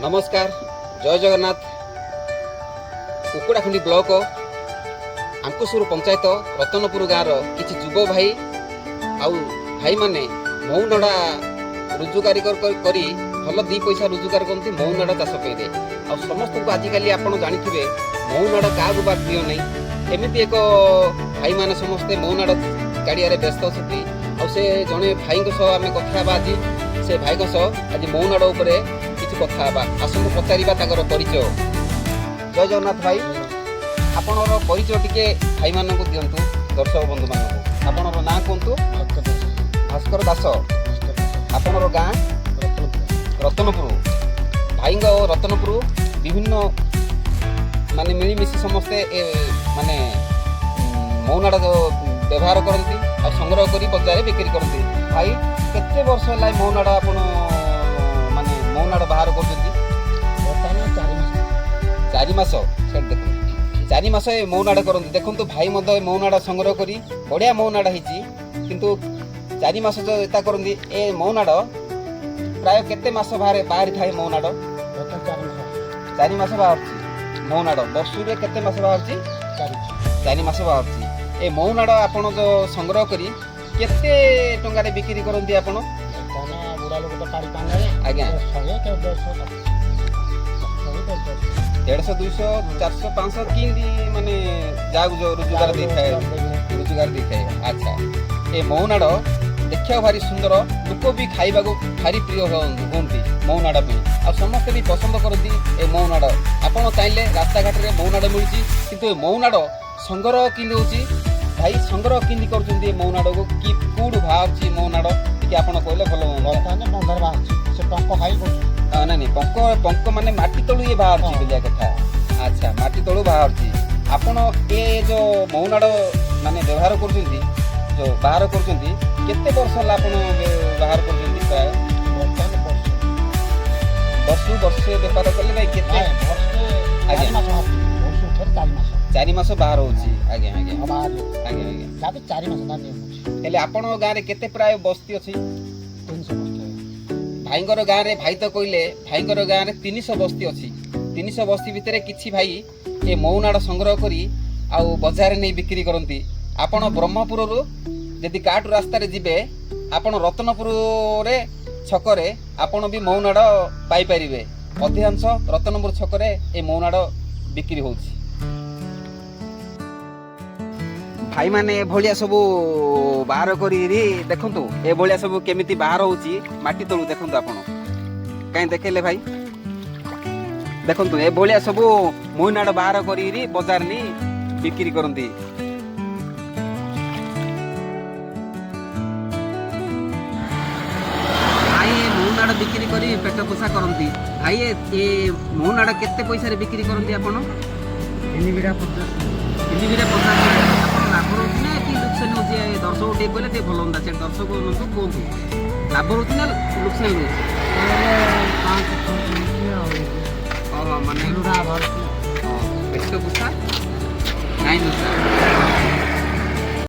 नमस्कार जय जगन्नाथ कुकुड़ाखुंडी ब्लॉक आंकुशुर पंचायत रतनपुर गाँव किसी युव भाई आउ भाई माने मऊ नड़ा रोजगार करी भल दी पैसा रोजगार करते मऊ नड़ा चाष पे आ समस्त को आजिकल आप जानते मऊ नड़ा क्या बा प्रिय नहीं एमती एक भाई माने समस्ते मऊ नड़ा गाड़िया व्यस्त अच्छी से जड़े भाई आम कथा आज से भाई आज मऊ नड़ा किसी कथा आसतु पचार परिचय जय जगन्नाथ भाई आपणर परिचय टिके भाई मान दिंतु दर्शक बंधु मान आपणर ना कहतु भास्कर दास आपणर गाँ रतनपुर भाई रतनपुर विभिन्न माने मिलमिशी समस्ते माने मौनाड़ा व्यवहार करती आ संग्रह कर बजार बिक्री करती भाई केते वर्ष है मौनाड़ा आप माने मौनाड़ा बाहर कर 4 मास देख 4 मास मौनाड़ा करती देखो भाई मत मौनाड़ा संग्रह कर बढ़िया मौनाड़ा किंतु 4 मास जो एता करती ए मौनाड़ प्राय केते मास बाहरी थाए मौनाड़ 4 मास बाहर मौनाड़ वर्ष केते मास बाहर 4 मास बाहर ए मौनाड़ आपन जो संग्रह करी केते टंका बिक्री करती आपन आज्ञा 150 200 400 500 कि माने जाग जो रोजगार दे थाए अच्छा ए मौनाड़ देखा भारी सुंदर लोक भी खाइबा को भारी प्रिय होती मौनाड़ा आ समस्ते भी पसंद करती ए मौनाड़ आपड़ चाहिए रास्ता घाट में मौनाड़ मिलूँ किंतु मौनाड़ संग्रह कि भाई संग्रह कि कर मौनाड़ को कि कौड़ बाहर मौनाड़ टी आप कहले भल नहीं पंक माने माटी तलू ये बाहर बोलिया कथा अच्छा माटी तलू बाहर आपड़ ये जो मौनाड़ माने व्यवहार कर जो बाहर करते वर्ष है आप बाहर कर प्राय वर्ष बेपार कले भाई केते 4 मास बाहर होची आगे आगे आगे 4 मास हेले आपण गाँव रे केते प्राय बस्ती अछि 300 बस्ती भाईंगर गाँव रे भाई तो कहले भाईंगर गाँव रे 300 बस्ती अछि 300 बस्ती भितरे किछि भाई ए मौनाड़ संग्रह करी आ बाजार नहीं बिक्री करती आपण ब्रह्मपुर रु यदि काट रास्ता रे जिबे आपण रतनपुर रे छकरे आपण भी मौनाड़ पाई परिबे अधिकांश रतनपुर छकरे ए मौनाड़ बिक्री होछि भाई माने भलिया सब बाहर करी देखंतु ए भलिया सब केमिति बाहर होछि माटी तळु देखंतु आपण काई देखेले भाई देखंतु ए भलिया सब मौनाड़ बाहर करी बाजार नि बिक्री करंती मौनाड़ बिक्री करी पेट पोषा करती भाई ए मौनाड़ केते पैसा रे बिक्री करती आपण 50 लाभ रोचे ना कि लुकसान होचे दर्शक टे कहले भल हम से दर्शक कहतु लाभ रोचे ना लुकसान रोचे माने पेट पोषा नाई